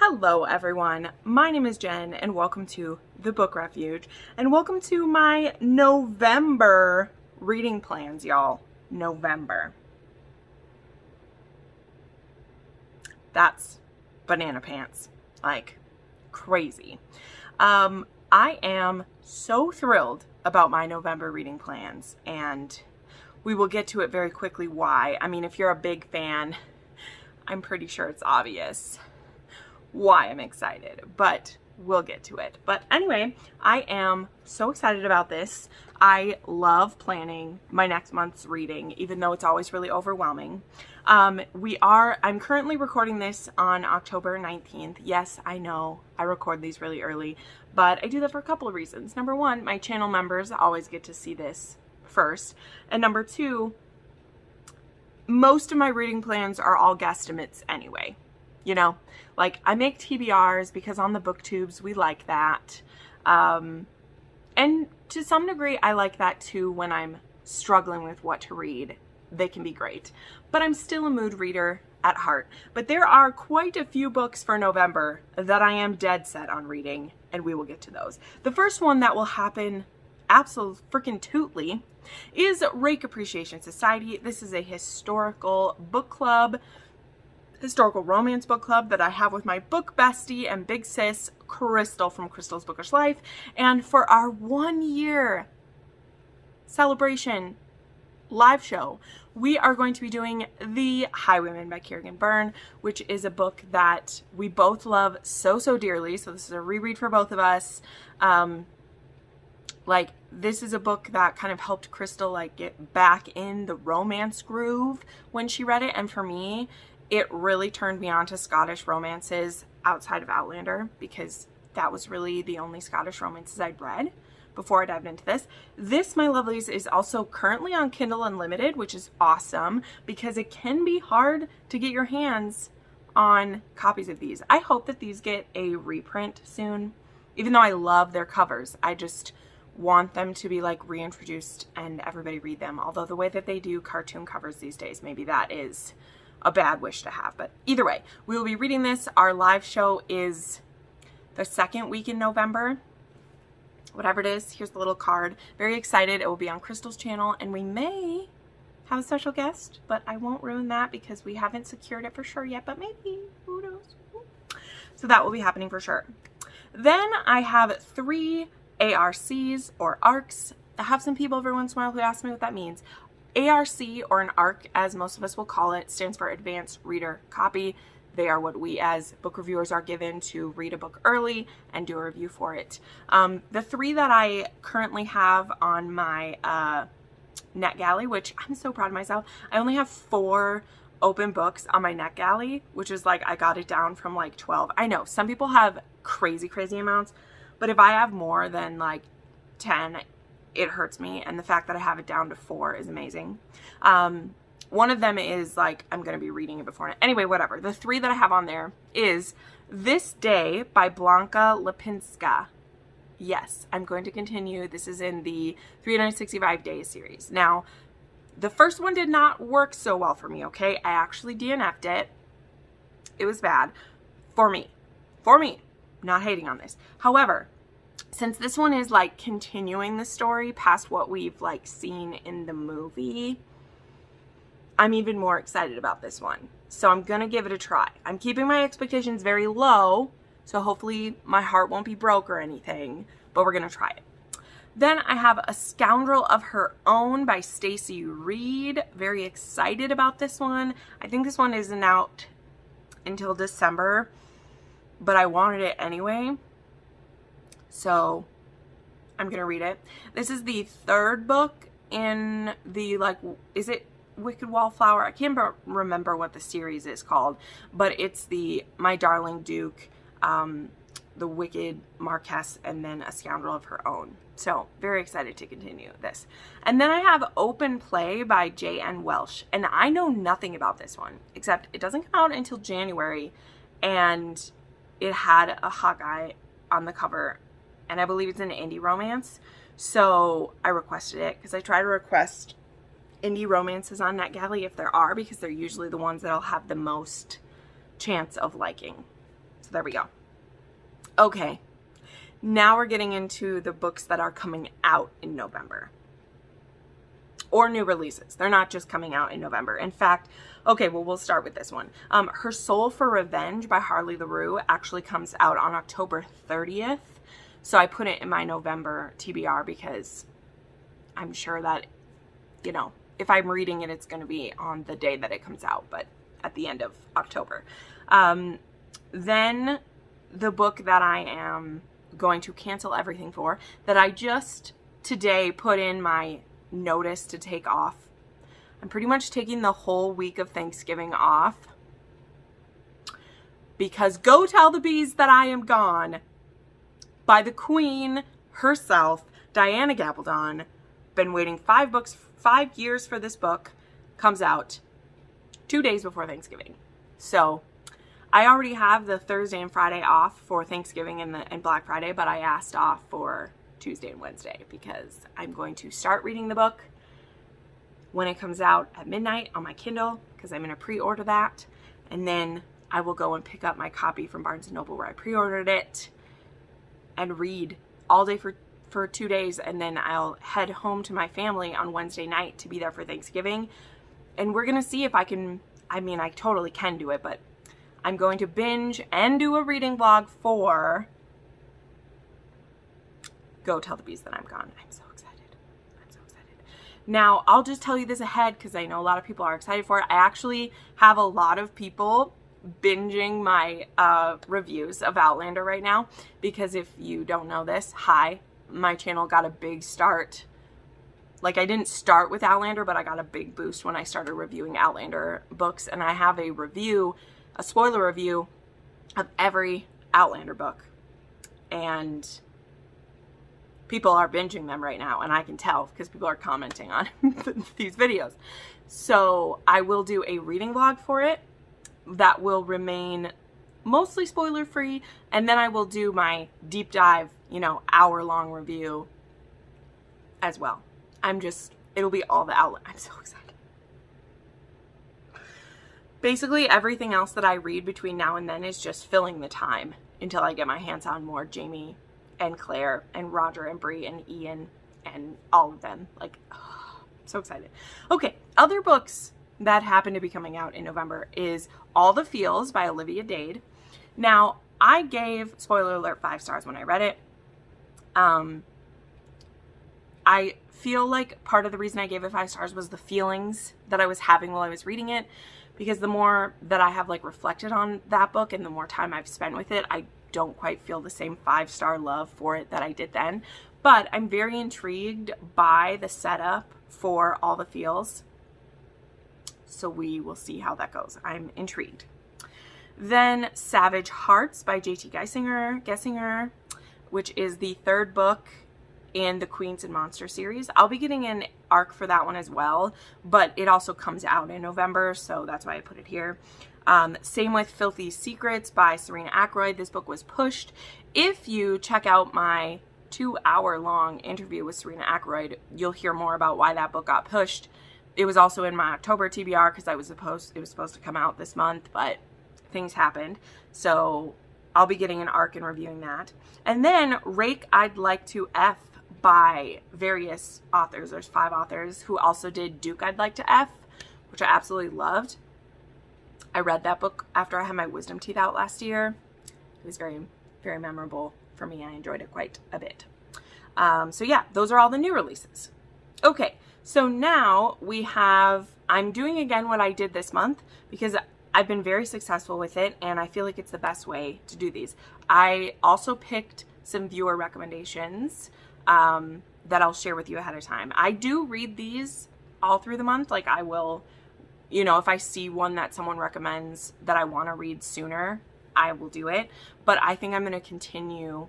Hello everyone, my name is Jen and welcome to the Book Refuge and welcome to my November reading plans, y'all. November. That's banana pants, like crazy. I am so thrilled about my November reading plans and we will get to it very quickly why. I mean, if you're a big fan, I'm pretty sure it's obvious why I'm excited, but we'll get to it. But anyway, I am so excited about this. I love planning my next month's reading, even though it's always really overwhelming. I'm currently recording this on October 19th. Yes, I know I record these really early, but I do that for a couple of reasons. Number one, my channel members always get to see this first. And number two, most of my reading plans are all guesstimates anyway. You know, like I make TBRs because on the booktubes we like that. And to some degree I like that too when I'm struggling with what to read. They can be great. But I'm still a mood reader at heart. But there are quite a few books for November that I am dead set on reading, and we will get to those. The first one that will happen absolutely freaking tootly is Rake Appreciation Society. This is a historical book club, historical romance book club that I have with my book bestie and big sis, Crystal from Crystal's Bookish Life. And for our 1-year celebration live show, we are going to be doing The Highwayman by Kerrigan Byrne, which is a book that we both love so dearly. So this is a reread for both of us. This is a book that kind of helped Crystal get back in the romance groove when she read it. And for me, it really turned me on to Scottish romances outside of Outlander, because that was really the only Scottish romances I'd read before I dived into this. This, my lovelies, is also currently on Kindle Unlimited, which is awesome because it can be hard to get your hands on copies of these. I hope that these get a reprint soon, even though I love their covers. I just want them to be reintroduced and everybody read them. Although the way that they do cartoon covers these days, maybe that is a bad wish to have. But either way, we will be reading this. Our live show is the second week in November, whatever it is. Here's the little card. Very excited. It will be on Crystal's channel and we may have a special guest, but I won't ruin that because we haven't secured it for sure yet, but maybe, who knows. So that will be happening for sure. Then I have 3 ARCs or ARCs. I have some people every once in a while who ask me what that means. ARC, or an ARC as most of us will call it, stands for Advanced Reader Copy. They are what we as book reviewers are given to read a book early and do a review for it. The 3 that I currently have on my NetGalley, which I'm so proud of myself, I only have 4 open books on my NetGalley, which is I got it down from 12. I know some people have crazy amounts, but if I have more than 10, it hurts me, and the fact that I have it down to 4 is amazing. One of them is I'm going to be reading it before. Anyway, whatever. The 3 that I have on there is This Day by Blanka Lipinska. Yes, I'm going to continue. This is in the 365 Days series. Now, the first one did not work so well for me, okay? I actually DNF'd it. It was bad. For me. Not hating on this. However, since this one is continuing the story past what we've seen in the movie, I'm even more excited about this one. So I'm gonna give it a try. I'm keeping my expectations very low, so hopefully my heart won't be broke or anything, but we're gonna try it. Then I have A Scoundrel of Her Own by Stacy Reed. Very excited about this one. I think this one isn't out until December, but I wanted it anyway. So I'm going to read it. This is the 3rd book in the, is it Wicked Wallflower? I can't remember what the series is called, but it's the My Darling Duke, the Wicked Marquess, and then A Scoundrel of Her Own. So very excited to continue this. And then I have Open Play by J.N. Welsh. And I know nothing about this one, except it doesn't come out until January, and it had a hot guy on the cover. And I believe it's an indie romance. So I requested it because I try to request indie romances on NetGalley if there are, because they're usually the ones that I'll have the most chance of liking. So So there we go. Okay, now we're getting into the books that are coming out in November. Or new releases. They're not just coming out in November. In fact, okay, well, we'll start with this one. Her Soul for Revenge by Harley LaRue actually comes out on October 30th. So I put it in my November TBR because I'm sure that, you know, if I'm reading it, it's going to be on the day that it comes out, but at the end of October. Then the book that I am going to cancel everything for, that I just today put in my notice to take off. I'm pretty much taking the whole week of Thanksgiving off because Go Tell the Bees That I Am Gone by the queen herself, Diana Gabaldon. Been waiting 5 years for this book. Comes out 2 days before Thanksgiving. So I already have the Thursday and Friday off for Thanksgiving and Black Friday, but I asked off for Tuesday and Wednesday because I'm going to start reading the book when it comes out at midnight on my Kindle because I'm going to pre-order that, and then I will go and pick up my copy from Barnes & Noble where I pre-ordered it and read all day for 2 days, and then I'll head home to my family on Wednesday night to be there for Thanksgiving, and we're going to see if I can, I mean, I totally can do it, but I'm going to binge and do a reading vlog for Go Tell the Bees That I'm Gone. I'm so excited. I'm so excited. Now, I'll just tell you this ahead because I know a lot of people are excited for it. I actually have a lot of people binging my reviews of Outlander right now because if you don't know this, hi, my channel got a big start. Like, I didn't start with Outlander, but I got a big boost when I started reviewing Outlander books, and I have a review, a spoiler review of every Outlander book, and people are binging them right now, and I can tell because people are commenting on these videos. So I will do a reading vlog for it that will remain mostly spoiler free, and then I will do my deep dive, you know, hour-long review as well. It'll be all the Outlander. I'm so excited. Basically, everything else that I read between now and then is just filling the time until I get my hands on more Jamie and Claire and Roger and Bree and Ian and all of them. Like, oh, so excited. Okay, other books that happen to be coming out in November is All the Feels by Olivia Dade. Now, I gave, spoiler alert, 5 stars when I read it. I feel like part of the reason I gave it 5 stars was the feelings that I was having while I was reading it, because the more that I have like reflected on that book and the more time I've spent with it, I don't quite feel the same 5-star love for it that I did then. But I'm very intrigued by the setup for All the Feels. So we will see how that goes. I'm intrigued. Then Savage Hearts by J.T. Gessinger, which is the 3rd book in the Queens and Monster series. I'll be getting an arc for that one as well, but it also comes out in November, so that's why I put it here. Same with Filthy Secrets by Serena Ackroyd. This book was pushed. If you check out my 2-hour-long interview with Serena Ackroyd, you'll hear more about why that book got pushed. It was also in my October TBR because it was supposed to come out this month, but things happened. So I'll be getting an arc and reviewing that. And then Rake I'd Like to F by various authors. There's 5 authors who also did Duke I'd Like to F, which I absolutely loved. I read that book after I had my wisdom teeth out last year. It was very, very memorable for me. I enjoyed it quite a bit. So yeah, those are all the new releases. Okay, so now we have, I'm doing again what I did this month because I've been very successful with it and I feel like it's the best way to do these. I also picked some viewer recommendations that I'll share with you ahead of time. I do read these all through the month. Like I will, you know, if I see one that someone recommends that I want to read sooner, I will do it. But I think I'm going to continue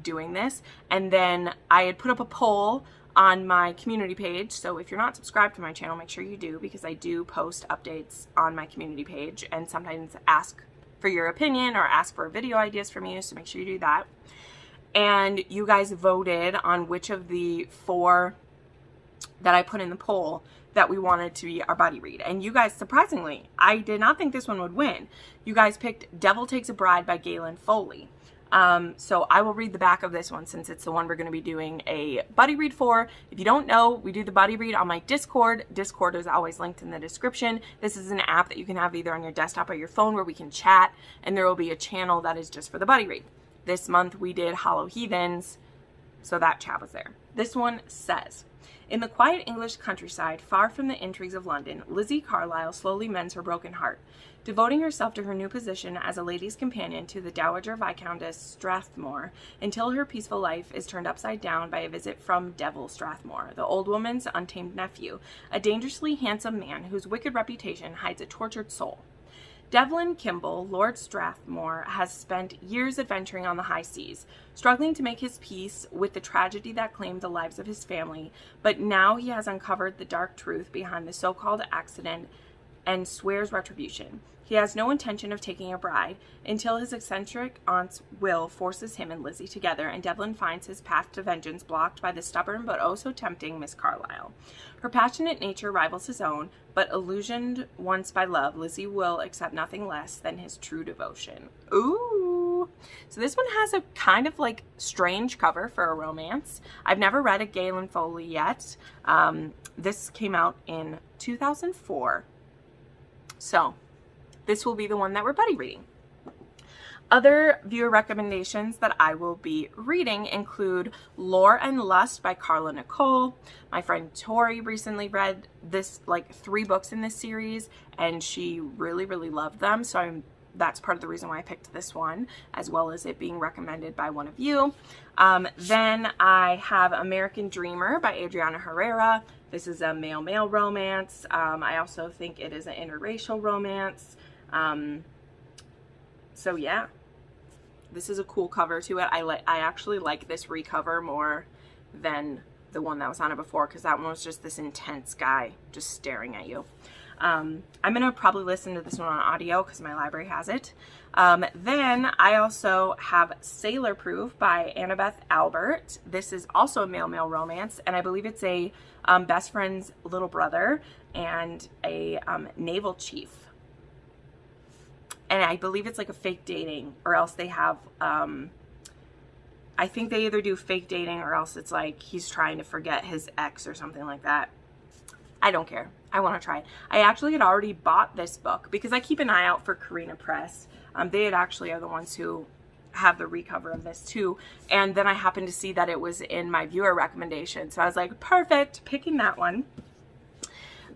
doing this. And then I had put up a poll on my community page. So if you're not subscribed to my channel, make sure you do, because I do post updates on my community page and sometimes ask for your opinion or ask for video ideas from you. So make sure you do that. And you guys voted on which of the 4 that I put in the poll that we wanted to be our buddy read. And you guys, surprisingly, I did not think this one would win. You guys picked Devil Takes a Bride by Galen Foley. So I will read the back of this one since it's the one we're going to be doing a buddy read for. If you don't know, we do the buddy read on my Discord. Discord is always linked in the description. This is an app that you can have either on your desktop or your phone where we can chat, and there will be a channel that is just for the buddy read. This month we did Hollow Heathens, so that chat was there. This one says, in the quiet English countryside, far from the intrigues of London, Lizzie Carlyle slowly mends her broken heart, devoting herself to her new position as a lady's companion to the Dowager Viscountess Strathmore, until her peaceful life is turned upside down by a visit from Devil Strathmore, the old woman's untamed nephew, a dangerously handsome man whose wicked reputation hides a tortured soul. Devlin Kimball, Lord Strathmore, has spent years adventuring on the high seas, struggling to make his peace with the tragedy that claimed the lives of his family, but now he has uncovered the dark truth behind the so-called accident and swears retribution. He has no intention of taking a bride until his eccentric aunt's will forces him and Lizzie together, and Devlin finds his path to vengeance blocked by the stubborn but oh so tempting Miss Carlyle. Her passionate nature rivals his own, but illusioned once by love, Lizzie will accept nothing less than his true devotion. Ooh! So this one has a kind of like strange cover for a romance. I've never read a Galen Foley yet. This came out in 2004. So this will be the one that we're buddy reading. Other viewer recommendations that I will be reading include Lore and Lust by Carla Nicole. My friend Tori recently read this, like 3 books in this series, and she really, really loved them. So that's part of the reason why I picked this one, as well as it being recommended by one of you. Then I have American Dreamer by Adriana Herrera. This is a male-male romance. I also think it is an interracial romance. So yeah, this is a cool cover to it. I actually like this recover more than the one that was on it before, because that one was just this intense guy just staring at you. I'm gonna probably listen to this one on audio because my library has it. Then I also have Sailor Proof by Annabeth Albert. This is also a male-male romance, and I believe it's a best friend's little brother and a naval chief. And I believe it's like a fake dating, or else they have, I think they either do fake dating or else it's like he's trying to forget his ex or something like that. I don't care. I want to try it. I actually had already bought this book because I keep an eye out for Carina Press. They actually are the ones who have the recover of this too. And then I happened to see that it was in my viewer recommendation. So I was like, perfect, picking that one.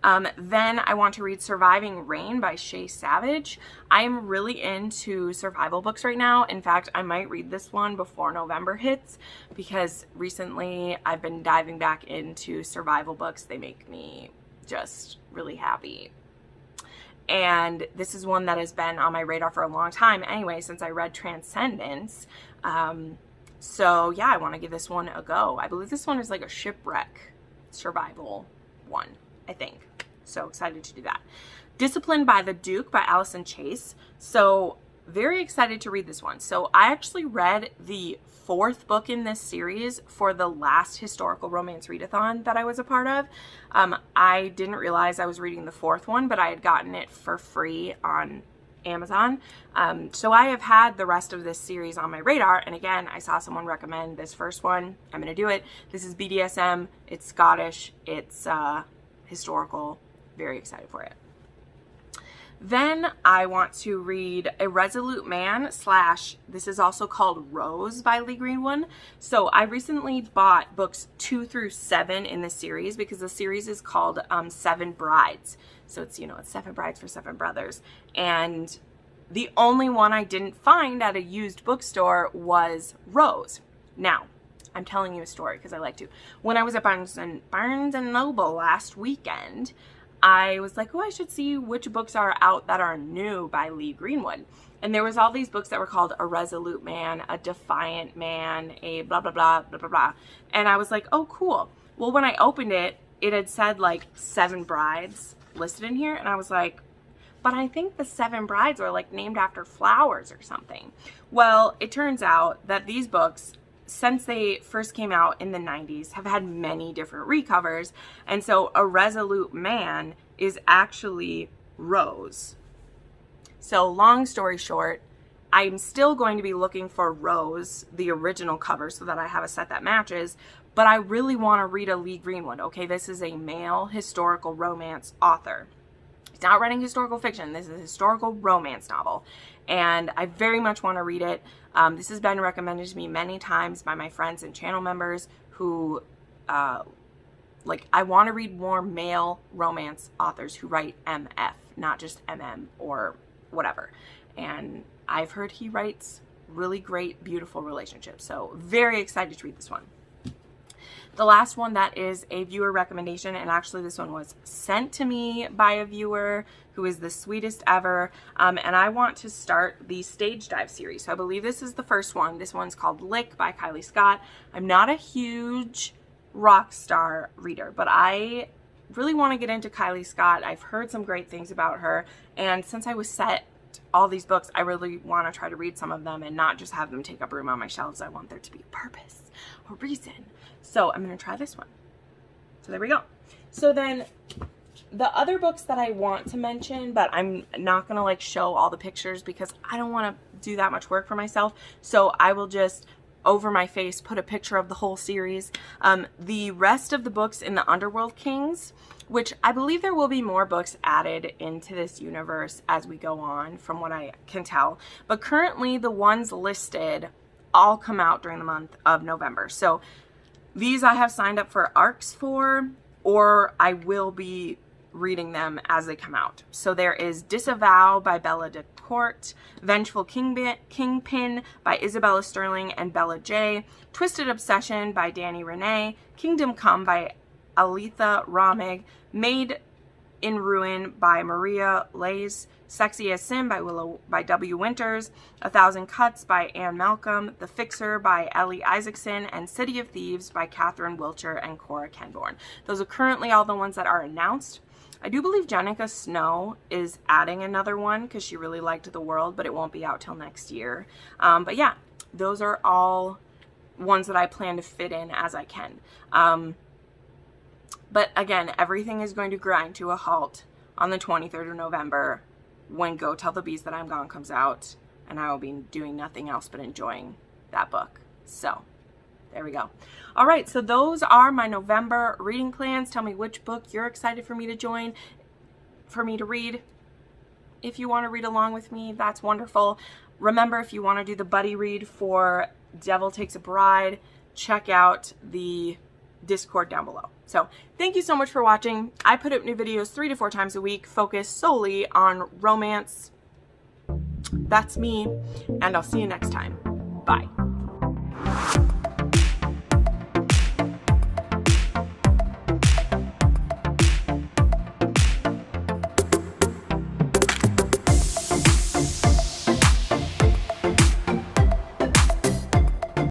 Then I want to read Surviving Rain by Shay Savage. I am really into survival books right now. In fact, I might read this one before November hits, because recently I've been diving back into survival books. They make me just really happy. And this is one that has been on my radar for a long time anyway, since I read Transcendence. So yeah, I want to give this one a go. I believe this one is like a shipwreck survival one, I think. So excited to do that. Disciplined by the Duke by Allison Chase. So very excited to read this one. So I actually read the 4th book in this series for the last historical romance readathon that I was a part of. I didn't realize I was reading the 4th one, but I had gotten it for free on Amazon. So I have had the rest of this series on my radar, and again, I saw someone recommend this first one. I'm gonna do it. This is BDSM. It's Scottish. It's historical. Very excited for it. Then I want to read A Resolute Man / this is also called Rose by Lee Greenwood. So I recently bought books 2 through 7 in this series because the series is called 7 Brides. So it's, you know, it's 7 brides for 7 brothers. And the only one I didn't find at a used bookstore was Rose. Now, I'm telling you a story because I like to. When I was at Barnes and Noble last weekend, I was like, oh, I should see which books are out that are new by Lee Greenwood. And there was all these books that were called A Resolute Man, A Defiant Man, a blah, blah, blah, blah, blah, blah. And I was like, oh, cool. Well, when I opened it, it had said like 7 brides listed in here. And I was like, but I think the 7 brides are like named after flowers or something. Well, it turns out that these books since they first came out in the 90s, have had many different recovers. And so A Resolute Man is actually Rose. So long story short, I'm still going to be looking for Rose, the original cover, so that I have a set that matches, but I really want to read a Lee Greenwood. Okay, this is a male historical romance author. He's not writing historical fiction. This is a historical romance novel, and I very much want to read it. This has been recommended to me many times by my friends and channel members who, like, I want to read more male romance authors who write MF, not just MM or whatever. And I've heard he writes really great, beautiful relationships. So very excited to read this one. The last one that is a viewer recommendation, and actually this one was sent to me by a viewer who is the sweetest ever, and I want to start the Stage Dive series. So I believe this is the first one. This one's called Lick by Kylie Scott. I'm not a huge rock star reader, but I really want to get into Kylie Scott. I've heard some great things about her, and since I was set all these books, I really want to try to read some of them and not just have them take up room on my shelves. I want there to be a purpose, a reason. So I'm going to try this one. So there we go. So then the other books that I want to mention, but I'm not going to like show all the pictures because I don't want to do that much work for myself. So I will just over my face put a picture of the whole series. The rest of the books in the Underworld Kings, which I believe there will be more books added into this universe as we go on, from what I can tell. But currently the ones listed all come out during the month of November. So these I have signed up for ARCs for, or I will be reading them as they come out. So there is Disavow by Bella DeCourt, Vengeful Kingpin by Isabella Sterling and Bella J, Twisted Obsession by Danny Renee, Kingdom Come by Alitha Ramig, Made in Ruin by Maria Lays, Sexy as Sin by W. Winters, 1,000 Cuts by Anne Malcolm, The Fixer by Ellie Isaacson, and City of Thieves by Catherine Wilcher and Cora Kenborn. Those are currently all the ones that are announced. I do believe Jenica Snow is adding another one because she really liked The World, but it won't be out till next year. But yeah, those are all ones that I plan to fit in as I can. But again, everything is going to grind to a halt on the 23rd of November when Go Tell the Bees That I'm Gone comes out, and I will be doing nothing else but enjoying that book. So there we go. All right, so those are my November reading plans. Tell me which book you're excited for me to read. If you want to read along with me, that's wonderful. Remember, if you want to do the buddy read for Devil Takes a Bride, check out the Discord down below. So thank you so much for watching. I put up new videos 3 to 4 times a week, focused solely on romance. That's me, and I'll see you next time. Bye.